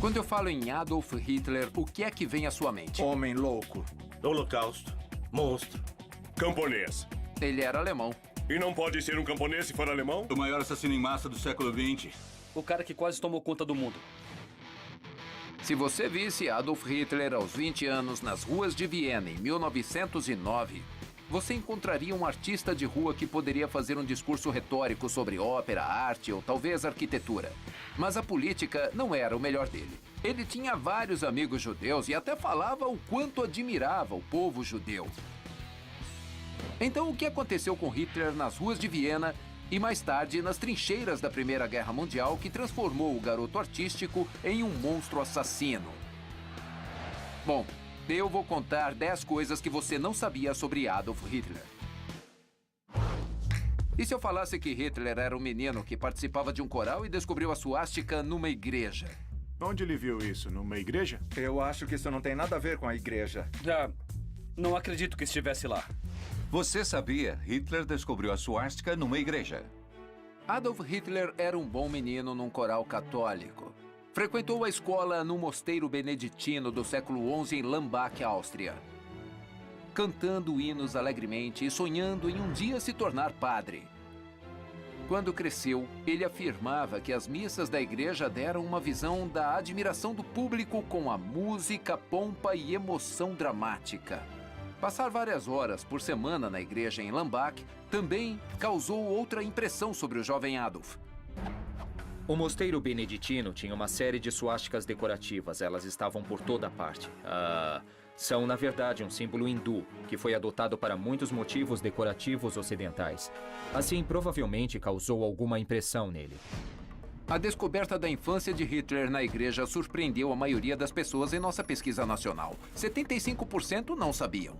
Quando eu falo em Adolf Hitler, o que é que vem à sua mente? Homem louco. Holocausto. Monstro. Camponês. Ele era alemão. E não pode ser um camponês se for alemão? O maior assassino em massa do século XX. O cara que quase tomou conta do mundo. Se você visse Adolf Hitler aos 20 anos nas ruas de Viena em 1909, você encontraria um artista de rua que poderia fazer um discurso retórico sobre ópera, arte ou talvez arquitetura. Mas a política não era o melhor dele. Ele tinha vários amigos judeus e até falava o quanto admirava o povo judeu. Então, o que aconteceu com Hitler nas ruas de Viena e mais tarde nas trincheiras da Primeira Guerra Mundial que transformou o garoto artístico em um monstro assassino? Bom, eu vou contar 10 coisas que você não sabia sobre Adolf Hitler. E se eu falasse que Hitler era um menino que participava de um coral e descobriu a suástica numa igreja? Onde ele viu isso? Numa igreja? Eu acho que isso não tem nada a ver com a igreja. Não acredito que estivesse lá. Você sabia? Hitler descobriu a suástica numa igreja. Adolf Hitler era um bom menino num coral católico. Frequentou a escola no mosteiro beneditino do século XI em Lambach, Áustria, cantando hinos alegremente e sonhando em um dia se tornar padre. Quando cresceu, ele afirmava que as missas da igreja deram uma visão da admiração do público com a música, pompa e emoção dramática. Passar várias horas por semana na igreja em Lambach também causou outra impressão sobre o jovem Adolf. O mosteiro beneditino tinha uma série de suásticas decorativas. Elas estavam por toda parte. São, na verdade, um símbolo hindu, que foi adotado para muitos motivos decorativos ocidentais. Assim, provavelmente causou alguma impressão nele. A descoberta da infância de Hitler na igreja surpreendeu a maioria das pessoas em nossa pesquisa nacional. 75% não sabiam.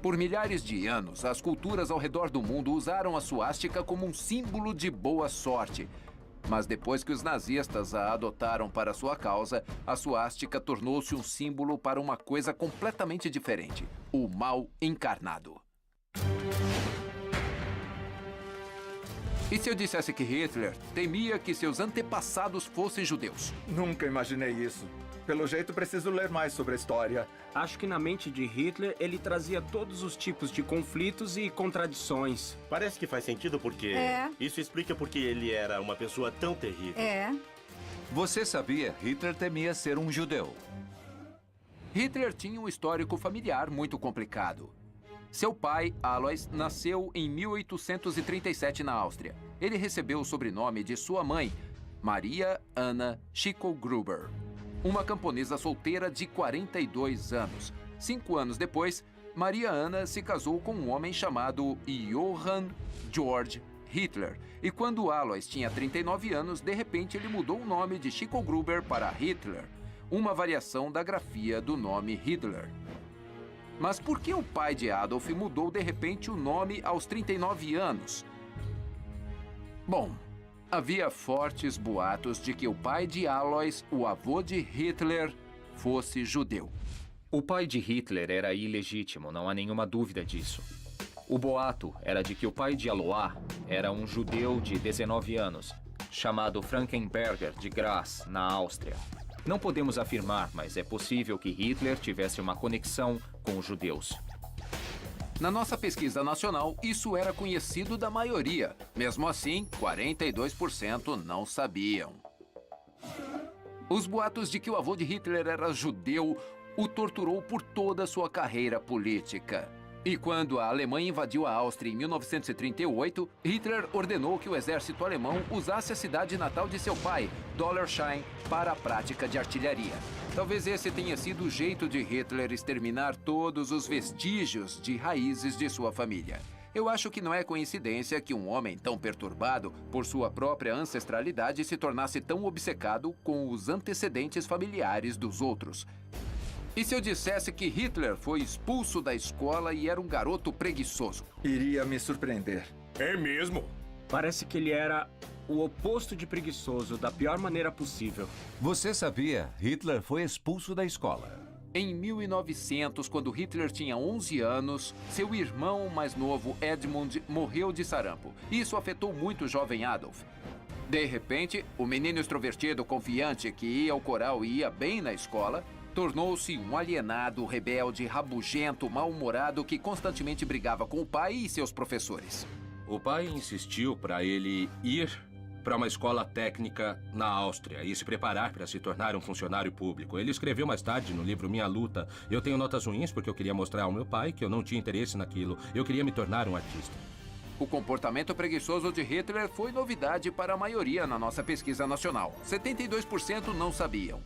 Por milhares de anos, as culturas ao redor do mundo usaram a suástica como um símbolo de boa sorte. Mas depois que os nazistas a adotaram para sua causa, a suástica tornou-se um símbolo para uma coisa completamente diferente: o mal encarnado. E se eu dissesse que Hitler temia que seus antepassados fossem judeus? Nunca imaginei isso. Pelo jeito, preciso ler mais sobre a história. Acho que na mente de Hitler, ele trazia todos os tipos de conflitos e contradições. Parece que faz sentido porque... Isso explica porque ele era uma pessoa tão terrível. Você sabia? Hitler temia ser um judeu. Hitler tinha um histórico familiar muito complicado. Seu pai, Alois, nasceu em 1837 na Áustria. Ele recebeu o sobrenome de sua mãe, Maria Anna Schicklgruber, uma camponesa solteira de 42 anos. 5 anos depois, Maria Anna se casou com um homem chamado Johann Georg Hitler. E quando Alois tinha 39 anos, de repente ele mudou o nome de Schicklgruber para Hitler, uma variação da grafia do nome Hitler. Mas por que o pai de Adolf mudou de repente o nome aos 39 anos? Bom, havia fortes boatos de que o pai de Alois, o avô de Hitler, fosse judeu. O pai de Hitler era ilegítimo, não há nenhuma dúvida disso. O boato era de que o pai de Alois era um judeu de 19 anos, chamado Frankenberger de Graz, na Áustria. Não podemos afirmar, mas é possível que Hitler tivesse uma conexão com os judeus. Na nossa pesquisa nacional, isso era conhecido da maioria. Mesmo assim, 42% não sabiam. Os boatos de que o avô de Hitler era judeu o torturou por toda a sua carreira política. E quando a Alemanha invadiu a Áustria em 1938, Hitler ordenou que o exército alemão usasse a cidade natal de seu pai, Dollersheim, para a prática de artilharia. Talvez esse tenha sido o jeito de Hitler exterminar todos os vestígios de raízes de sua família. Eu acho que não é coincidência que um homem tão perturbado por sua própria ancestralidade se tornasse tão obcecado com os antecedentes familiares dos outros. E se eu dissesse que Hitler foi expulso da escola e era um garoto preguiçoso? Iria me surpreender. É mesmo? Parece que ele era o oposto de preguiçoso, da pior maneira possível. Você sabia? Hitler foi expulso da escola. Em 1900, quando Hitler tinha 11 anos, seu irmão mais novo, Edmund, morreu de sarampo. Isso afetou muito o jovem Adolf. De repente, o menino extrovertido, confiante, que ia ao coral e ia bem na escola, tornou-se um alienado, rebelde, rabugento, mal-humorado que constantemente brigava com o pai e seus professores. O pai insistiu para ele ir para uma escola técnica na Áustria e se preparar para se tornar um funcionário público. Ele escreveu mais tarde no livro Minha Luta: eu tenho notas ruins porque eu queria mostrar ao meu pai que eu não tinha interesse naquilo. Eu queria me tornar um artista. O comportamento preguiçoso de Hitler foi novidade para a maioria na nossa pesquisa nacional. 72% não sabiam.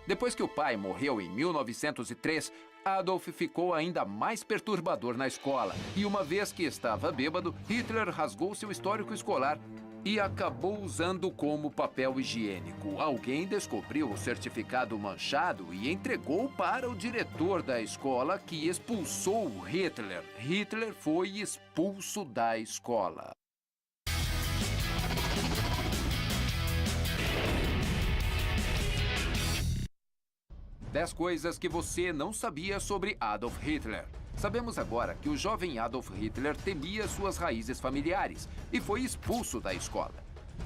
Depois que o pai morreu em 1903, Adolf ficou ainda mais perturbador na escola. E uma vez que estava bêbado, Hitler rasgou seu histórico escolar e acabou usando como papel higiênico. Alguém descobriu o certificado manchado e entregou para o diretor da escola, que expulsou Hitler. Hitler foi expulso da escola. Dez coisas que você não sabia sobre Adolf Hitler. Sabemos agora que o jovem Adolf Hitler temia suas raízes familiares e foi expulso da escola.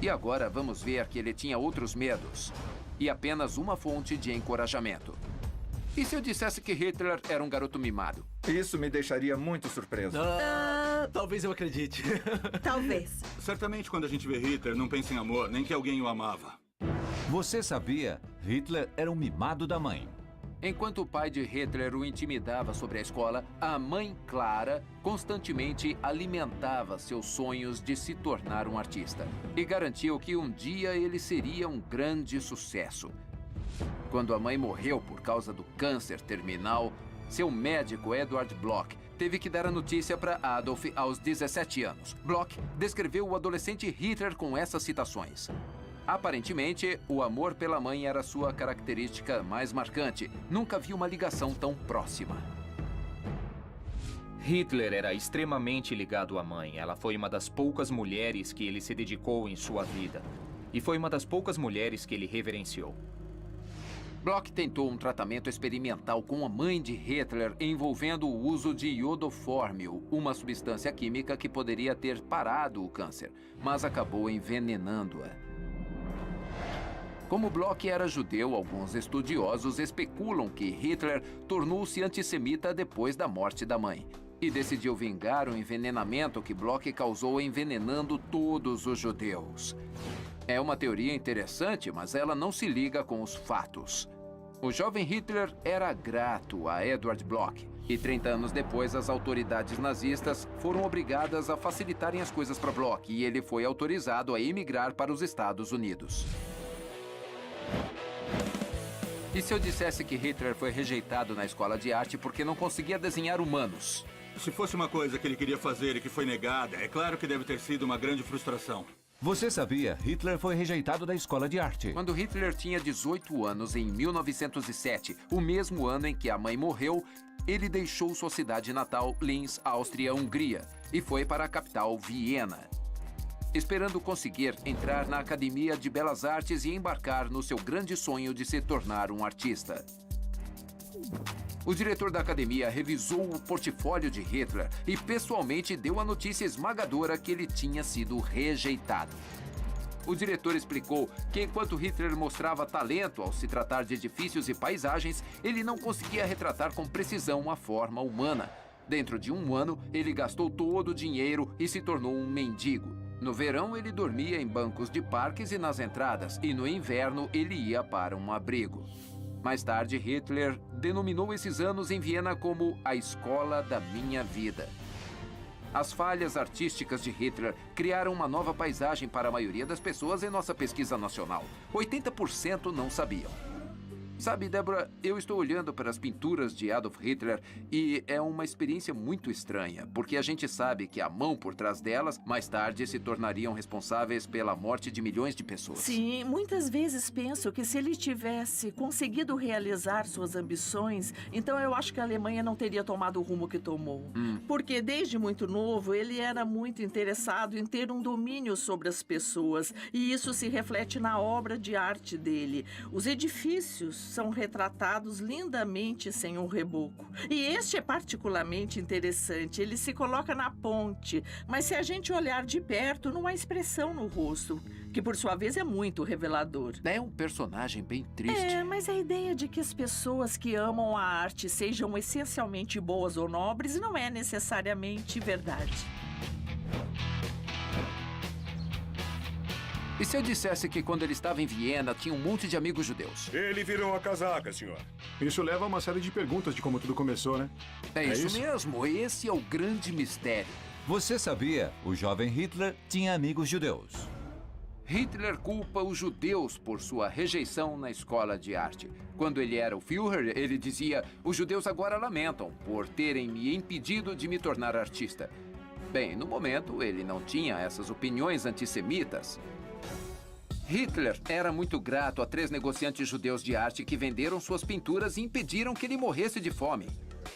E agora vamos ver que ele tinha outros medos e apenas uma fonte de encorajamento. E se eu dissesse que Hitler era um garoto mimado? Isso me deixaria muito surpreso. Talvez eu acredite. Talvez. Certamente quando a gente vê Hitler, não pensa em amor, nem que alguém o amava. Você sabia? Hitler era um mimado da mãe. Enquanto o pai de Hitler o intimidava sobre a escola, a mãe Clara constantemente alimentava seus sonhos de se tornar um artista e garantiu que um dia ele seria um grande sucesso. Quando a mãe morreu por causa do câncer terminal, seu médico Eduard Bloch teve que dar a notícia para Adolf aos 17 anos. Bloch descreveu o adolescente Hitler com essas citações. Aparentemente, o amor pela mãe era sua característica mais marcante. Nunca vi uma ligação tão próxima. Hitler era extremamente ligado à mãe. Ela foi uma das poucas mulheres que ele se dedicou em sua vida. E foi uma das poucas mulheres que ele reverenciou. Bloch tentou um tratamento experimental com a mãe de Hitler envolvendo o uso de iodoformil, uma substância química que poderia ter parado o câncer, mas acabou envenenando-a. Como Bloch era judeu, alguns estudiosos especulam que Hitler tornou-se antissemita depois da morte da mãe e decidiu vingar o envenenamento que Bloch causou envenenando todos os judeus. É uma teoria interessante, mas ela não se liga com os fatos. O jovem Hitler era grato a Eduard Bloch e 30 anos depois as autoridades nazistas foram obrigadas a facilitarem as coisas para Bloch e ele foi autorizado a emigrar para os Estados Unidos. E se eu dissesse que Hitler foi rejeitado na escola de arte porque não conseguia desenhar humanos? Se fosse uma coisa que ele queria fazer e que foi negada, é claro que deve ter sido uma grande frustração. Você sabia? Hitler foi rejeitado da escola de arte. Quando Hitler tinha 18 anos, em 1907, o mesmo ano em que a mãe morreu, ele deixou sua cidade natal, Linz, Áustria, Hungria, e foi para a capital, Viena, esperando conseguir entrar na Academia de Belas Artes e embarcar no seu grande sonho de se tornar um artista. O diretor da academia revisou o portfólio de Hitler e pessoalmente deu a notícia esmagadora que ele tinha sido rejeitado. O diretor explicou que enquanto Hitler mostrava talento ao se tratar de edifícios e paisagens, ele não conseguia retratar com precisão a forma humana. Dentro de um ano, ele gastou todo o dinheiro e se tornou um mendigo. No verão, ele dormia em bancos de parques e nas entradas, e no inverno, ele ia para um abrigo. Mais tarde, Hitler denominou esses anos em Viena como a escola da minha vida. As falhas artísticas de Hitler criaram uma nova paisagem para a maioria das pessoas em nossa pesquisa nacional. 80% não sabiam. Sabe, Débora, eu estou olhando para as pinturas de Adolf Hitler e é uma experiência muito estranha, porque a gente sabe que a mão por trás delas, mais tarde, se tornariam responsáveis pela morte de milhões de pessoas. Sim, muitas vezes penso que se ele tivesse conseguido realizar suas ambições, então eu acho que a Alemanha não teria tomado o rumo que tomou. Porque desde muito novo, ele era muito interessado em ter um domínio sobre as pessoas, e isso se reflete na obra de arte dele. Os edifícios são retratados lindamente sem um reboco. E este é particularmente interessante. Ele se coloca na ponte, mas se a gente olhar de perto, não há expressão no rosto, que por sua vez é muito revelador. É um personagem bem triste. É, mas a ideia de que as pessoas que amam a arte sejam essencialmente boas ou nobres não é necessariamente verdade. E se eu dissesse que quando ele estava em Viena tinha um monte de amigos judeus? Ele virou a casaca, senhor. Isso leva a uma série de perguntas de como tudo começou, né? É isso mesmo, esse é o grande mistério. Você sabia? O jovem Hitler tinha amigos judeus. Hitler culpa os judeus por sua rejeição na escola de arte. Quando ele era o Führer, ele dizia: os judeus agora lamentam por terem me impedido de me tornar artista. Bem, no momento, ele não tinha essas opiniões antissemitas. Hitler era muito grato a 3 negociantes judeus de arte que venderam suas pinturas e impediram que ele morresse de fome.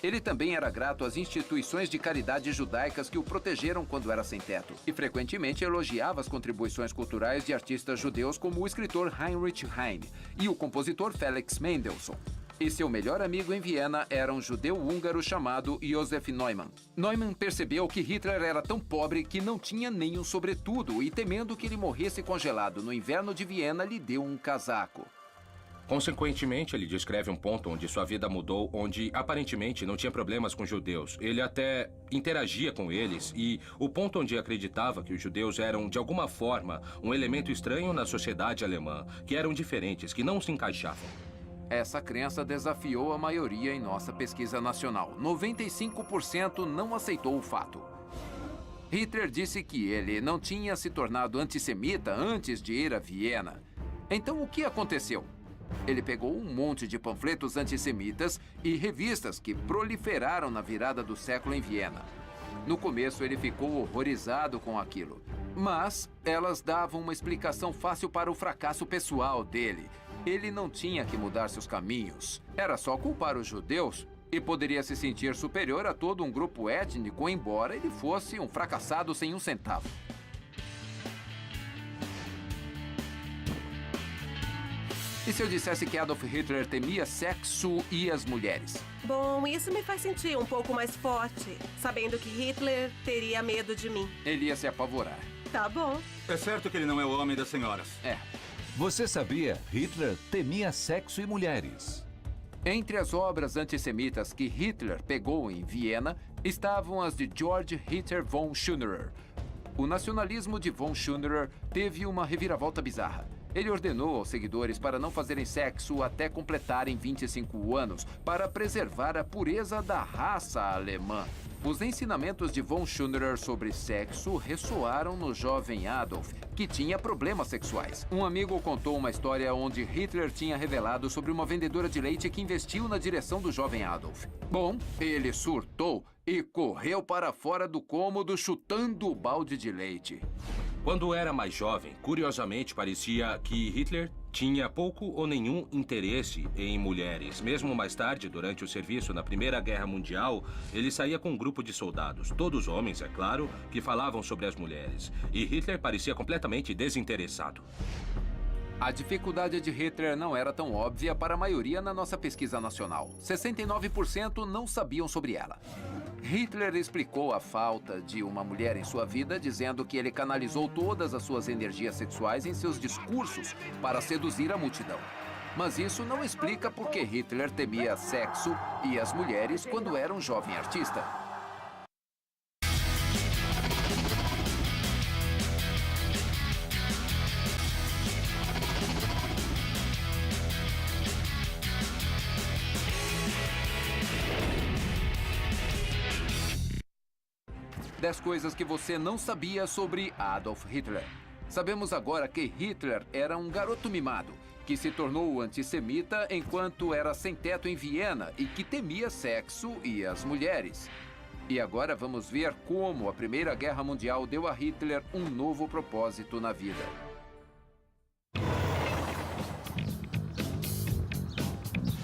Ele também era grato às instituições de caridade judaicas que o protegeram quando era sem teto. E frequentemente elogiava as contribuições culturais de artistas judeus como o escritor Heinrich Heine e o compositor Felix Mendelssohn. E seu melhor amigo em Viena era um judeu húngaro chamado Josef Neumann. Neumann percebeu que Hitler era tão pobre que não tinha nem um sobretudo e, temendo que ele morresse congelado no inverno de Viena, lhe deu um casaco. Consequentemente, ele descreve um ponto onde sua vida mudou, onde aparentemente não tinha problemas com judeus. Ele até interagia com eles e o ponto onde acreditava que os judeus eram, de alguma forma, um elemento estranho na sociedade alemã, que eram diferentes, que não se encaixavam. Essa crença desafiou a maioria em nossa pesquisa nacional. 95% não aceitou o fato. Hitler disse que ele não tinha se tornado antissemita antes de ir a Viena. Então, o que aconteceu? Ele pegou um monte de panfletos antissemitas e revistas que proliferaram na virada do século em Viena. No começo, ele ficou horrorizado com aquilo. Mas elas davam uma explicação fácil para o fracasso pessoal dele. Ele não tinha que mudar seus caminhos. Era só culpar os judeus e poderia se sentir superior a todo um grupo étnico, embora ele fosse um fracassado sem um centavo. E se eu dissesse que Adolf Hitler temia sexo e as mulheres? Bom, isso me faz sentir um pouco mais forte, sabendo que Hitler teria medo de mim. Ele ia se apavorar. Tá bom. É certo que ele não é o homem das senhoras. É. Você sabia? Hitler temia sexo e mulheres. Entre as obras antissemitas que Hitler pegou em Viena estavam as de Georg Ritter von Schünerer. O nacionalismo de von Schünerer teve uma reviravolta bizarra. Ele ordenou aos seguidores para não fazerem sexo até completarem 25 anos, para preservar a pureza da raça alemã. Os ensinamentos de von Schünerer sobre sexo ressoaram no jovem Adolf, que tinha problemas sexuais. Um amigo contou uma história onde Hitler tinha revelado sobre uma vendedora de leite que investiu na direção do jovem Adolf. Bom, ele surtou e correu para fora do cômodo chutando o balde de leite. Quando era mais jovem, curiosamente parecia que Hitler tinha pouco ou nenhum interesse em mulheres. Mesmo mais tarde, durante o serviço na Primeira Guerra Mundial, ele saía com um grupo de soldados, todos homens, é claro, que falavam sobre as mulheres. E Hitler parecia completamente desinteressado. A dificuldade de Hitler não era tão óbvia para a maioria na nossa pesquisa nacional. 69% não sabiam sobre ela. Hitler explicou a falta de uma mulher em sua vida, dizendo que ele canalizou todas as suas energias sexuais em seus discursos para seduzir a multidão. Mas isso não explica por que Hitler temia sexo e as mulheres quando era um jovem artista. Das coisas que você não sabia sobre Adolf Hitler. Sabemos agora que Hitler era um garoto mimado, que se tornou antissemita enquanto era sem teto em Viena e que temia sexo e as mulheres. E agora vamos ver como a Primeira Guerra Mundial deu a Hitler um novo propósito na vida.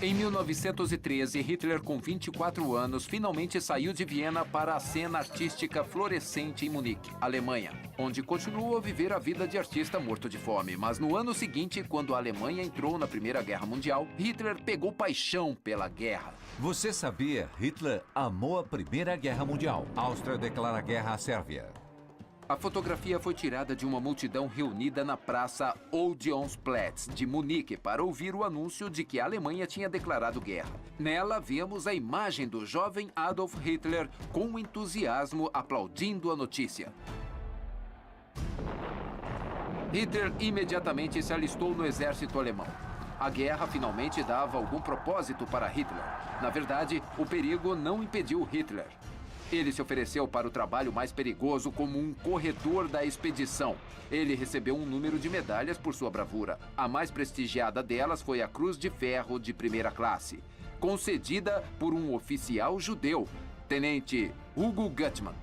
Em 1913, Hitler, com 24 anos, finalmente saiu de Viena para a cena artística florescente em Munique, Alemanha, onde continuou a viver a vida de artista morto de fome. Mas no ano seguinte, quando a Alemanha entrou na Primeira Guerra Mundial, Hitler pegou paixão pela guerra. Você sabia? Hitler amou a Primeira Guerra Mundial. A Áustria declara guerra à Sérvia. A fotografia foi tirada de uma multidão reunida na praça Odeonsplatz de Munique para ouvir o anúncio de que a Alemanha tinha declarado guerra. Nela, vemos a imagem do jovem Adolf Hitler com entusiasmo aplaudindo a notícia. Hitler imediatamente se alistou no exército alemão. A guerra finalmente dava algum propósito para Hitler. Na verdade, o perigo não impediu Hitler. Ele se ofereceu para o trabalho mais perigoso como um corredor da expedição. Ele recebeu um número de medalhas por sua bravura. A mais prestigiada delas foi a Cruz de Ferro de primeira classe, concedida por um oficial judeu, Tenente Hugo Gutmann.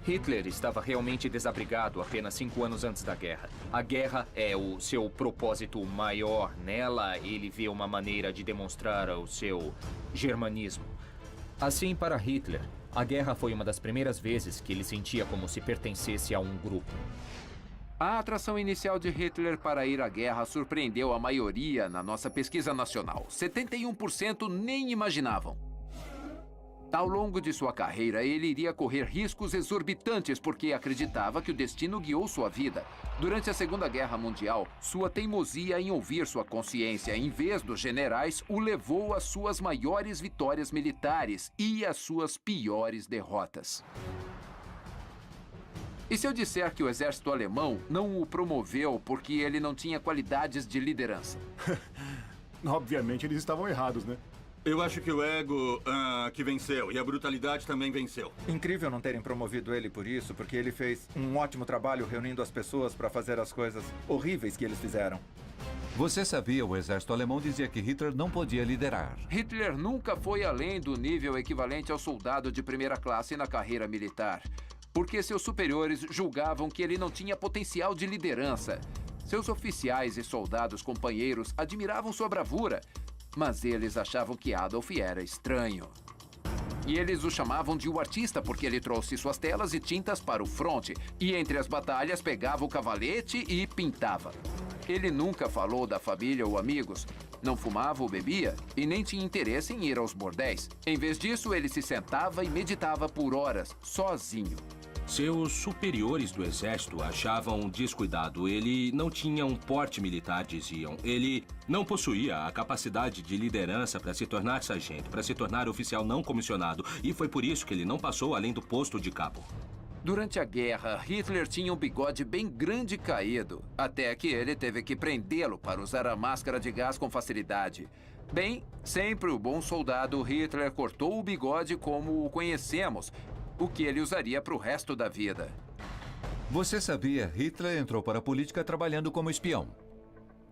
Hitler estava realmente desabrigado apenas 5 anos antes da guerra. A guerra é o seu propósito maior. Nela, ele vê uma maneira de demonstrar o seu germanismo. Assim, para Hitler, a guerra foi uma das primeiras vezes que ele sentia como se pertencesse a um grupo. A atração inicial de Hitler para ir à guerra surpreendeu a maioria na nossa pesquisa nacional. 71% nem imaginavam. Ao longo de sua carreira, ele iria correr riscos exorbitantes porque acreditava que o destino guiou sua vida. Durante a Segunda Guerra Mundial, sua teimosia em ouvir sua consciência em vez dos generais o levou às suas maiores vitórias militares e às suas piores derrotas. E se eu disser que o exército alemão não o promoveu porque ele não tinha qualidades de liderança? Obviamente eles estavam errados, né? Eu acho que o ego que venceu e a brutalidade também venceu. Incrível não terem promovido ele por isso, porque ele fez um ótimo trabalho reunindo as pessoas para fazer as coisas horríveis que eles fizeram. Você sabia? O exército alemão dizia que Hitler não podia liderar. Hitler nunca foi além do nível equivalente ao soldado de primeira classe na carreira militar, porque seus superiores julgavam que ele não tinha potencial de liderança. Seus oficiais e soldados companheiros admiravam sua bravura, mas eles achavam que Adolf era estranho. E eles o chamavam de o artista porque ele trouxe suas telas e tintas para o fronte e entre as batalhas pegava o cavalete e pintava. Ele nunca falou da família ou amigos, não fumava ou bebia e nem tinha interesse em ir aos bordéis. Em vez disso, ele se sentava e meditava por horas, sozinho. Seus superiores do exército achavam descuidado. Ele não tinha um porte militar, diziam. Ele não possuía a capacidade de liderança para se tornar sargento, para se tornar oficial não comissionado. E foi por isso que ele não passou além do posto de cabo. Durante a guerra, Hitler tinha um bigode bem grande e caído, até que ele teve que prendê-lo para usar a máscara de gás com facilidade. Bem, sempre o bom soldado, Hitler cortou o bigode como o conhecemos, o que ele usaria para o resto da vida. Você sabia? Hitler entrou para a política trabalhando como espião.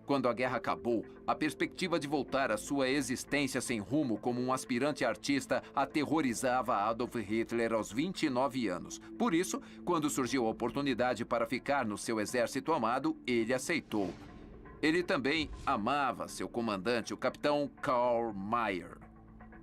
Quando a guerra acabou, a perspectiva de voltar à sua existência sem rumo como um aspirante artista aterrorizava Adolf Hitler aos 29 anos. Por isso, quando surgiu a oportunidade para ficar no seu exército amado, ele aceitou. Ele também amava seu comandante, o capitão Karl Mayr.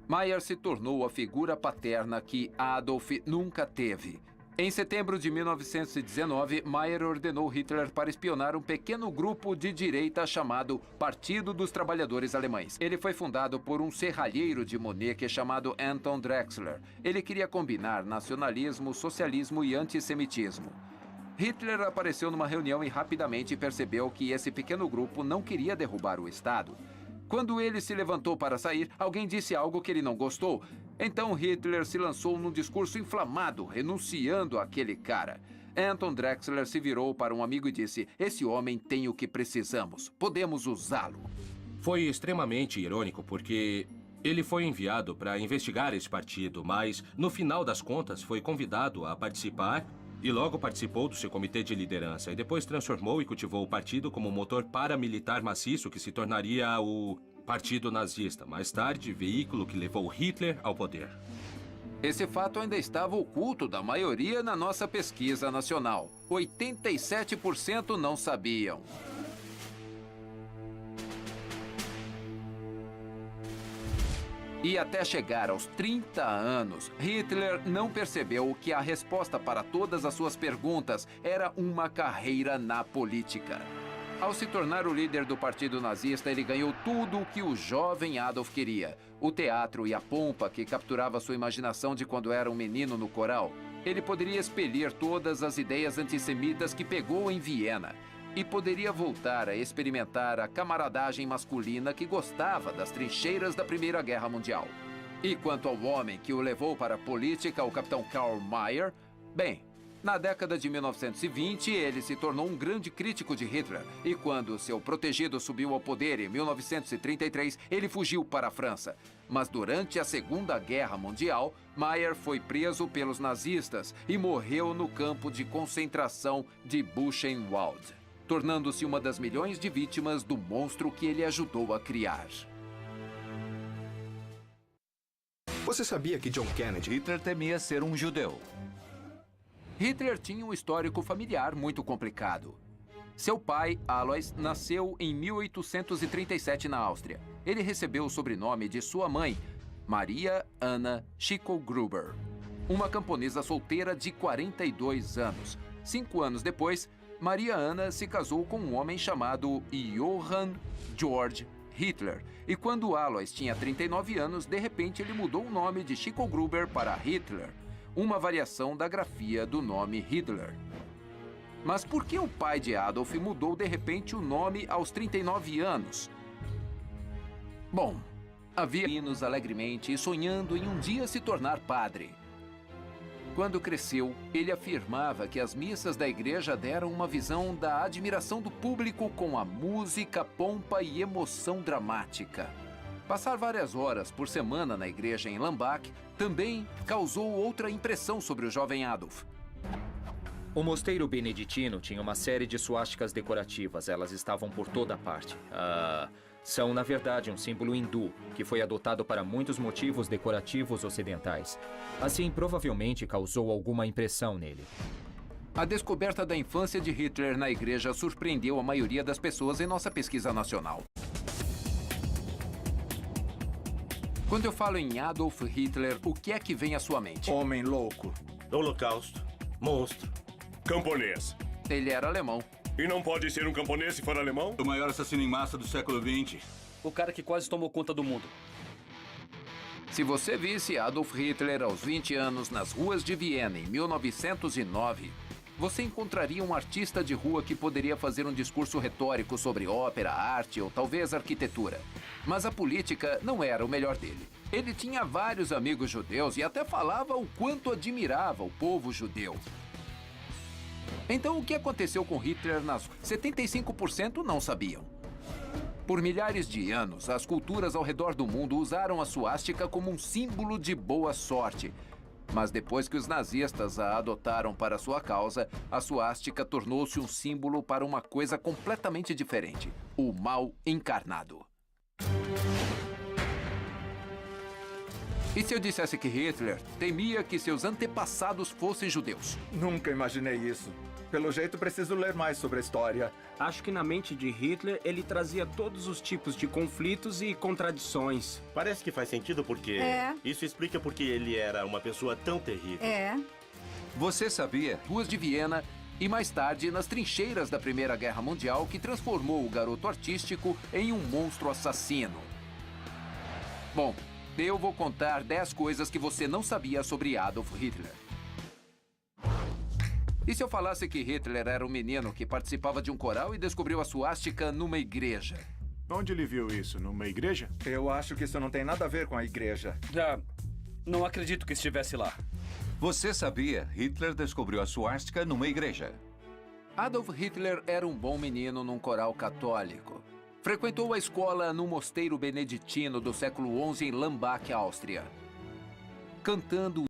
Mayr se tornou a figura paterna que Adolf nunca teve. Em setembro de 1919, Mayr ordenou Hitler para espionar um pequeno grupo de direita chamado Partido dos Trabalhadores Alemães. Ele foi fundado por um serralheiro de Munique chamado Anton Drexler. Ele queria combinar nacionalismo, socialismo e antissemitismo. Hitler apareceu numa reunião e rapidamente percebeu que esse pequeno grupo não queria derrubar o Estado. Quando ele se levantou para sair, alguém disse algo que ele não gostou. Então Hitler se lançou num discurso inflamado, renunciando àquele cara. Anton Drexler se virou para um amigo e disse: "Esse homem tem o que precisamos. Podemos usá-lo." Foi extremamente irônico porque ele foi enviado para investigar esse partido, mas no final das contas foi convidado a participar e logo participou do seu comitê de liderança e depois transformou e cultivou o partido como um motor paramilitar maciço que se tornaria o Partido Nazista, mais tarde, veículo que levou Hitler ao poder. Esse fato ainda estava oculto da maioria na nossa pesquisa nacional. 87% não sabiam. E até chegar aos 30 anos, Hitler não percebeu que a resposta para todas as suas perguntas era uma carreira na política. Ao se tornar o líder do partido nazista, ele ganhou tudo o que o jovem Adolf queria. O teatro e a pompa que capturava sua imaginação de quando era um menino no coral. Ele poderia expelir todas as ideias antissemitas que pegou em Viena. E poderia voltar a experimentar a camaradagem masculina que gostava das trincheiras da Primeira Guerra Mundial. E quanto ao homem que o levou para a política, o capitão Karl Mayr, bem, na década de 1920, ele se tornou um grande crítico de Hitler. E quando seu protegido subiu ao poder em 1933, ele fugiu para a França. Mas durante a Segunda Guerra Mundial, Mayr foi preso pelos nazistas e morreu no campo de concentração de Buchenwald, tornando-se uma das milhões de vítimas do monstro que ele ajudou a criar. Você sabia que John Kennedy... Hitler temia ser um judeu. Hitler tinha um histórico familiar muito complicado. Seu pai, Alois, nasceu em 1837 na Áustria. Ele recebeu o sobrenome de sua mãe, Maria Anna Schicklgruber, uma camponesa solteira de 42 anos. 5 anos depois, Maria Anna se casou com um homem chamado Johann Georg Hitler. E quando Alois tinha 39 anos, de repente ele mudou o nome de Schicklgruber para Hitler, uma variação da grafia do nome Hitler. Mas por que o pai de Adolf mudou de repente o nome aos 39 anos? Bom, havia meninos alegremente e sonhando em um dia se tornar padre. Quando cresceu, ele afirmava que as missas da igreja deram uma visão da admiração do público com a música, pompa e emoção dramática. Passar várias horas por semana na igreja em Lambach também causou outra impressão sobre o jovem Adolf. O mosteiro beneditino tinha uma série de suásticas decorativas. Elas estavam por toda parte. São, na verdade, um símbolo hindu, que foi adotado para muitos motivos decorativos ocidentais. Assim, provavelmente causou alguma impressão nele. A descoberta da infância de Hitler na igreja surpreendeu a maioria das pessoas em nossa pesquisa nacional. Quando eu falo em Adolf Hitler, o que é que vem à sua mente? Homem louco. Holocausto. Monstro. Camponês. Ele era alemão. E não pode ser um camponês se for alemão? O maior assassino em massa do século XX. O cara que quase tomou conta do mundo. Se você visse Adolf Hitler aos 20 anos nas ruas de Viena em 1909, você encontraria um artista de rua que poderia fazer um discurso retórico sobre ópera, arte ou talvez arquitetura. Mas a política não era o melhor dele. Ele tinha vários amigos judeus e até falava o quanto admirava o povo judeu. Então, o que aconteceu com Hitler nas 75% não sabiam. Por milhares de anos, as culturas ao redor do mundo usaram a suástica como um símbolo de boa sorte. Mas depois que os nazistas a adotaram para sua causa, a suástica tornou-se um símbolo para uma coisa completamente diferente: o mal encarnado. E se eu dissesse que Hitler temia que seus antepassados fossem judeus? Nunca imaginei isso. Pelo jeito, preciso ler mais sobre a história. Acho que na mente de Hitler, ele trazia todos os tipos de conflitos e contradições. Parece que faz sentido porque... Isso explica porque ele era uma pessoa tão terrível. Você sabia? Ruas de Viena e mais tarde nas trincheiras da Primeira Guerra Mundial, que transformou o garoto artístico em um monstro assassino. Bom, eu vou contar 10 coisas que você não sabia sobre Adolf Hitler. E se eu falasse que Hitler era um menino que participava de um coral e descobriu a suástica numa igreja? Onde ele viu isso? Numa igreja? Eu acho que isso não tem nada a ver com a igreja. Não acredito que estivesse lá. Você sabia? Hitler descobriu a suástica numa igreja. Adolf Hitler era um bom menino num coral católico. Frequentou a escola no mosteiro beneditino do século XI em Lambach, Áustria. Cantando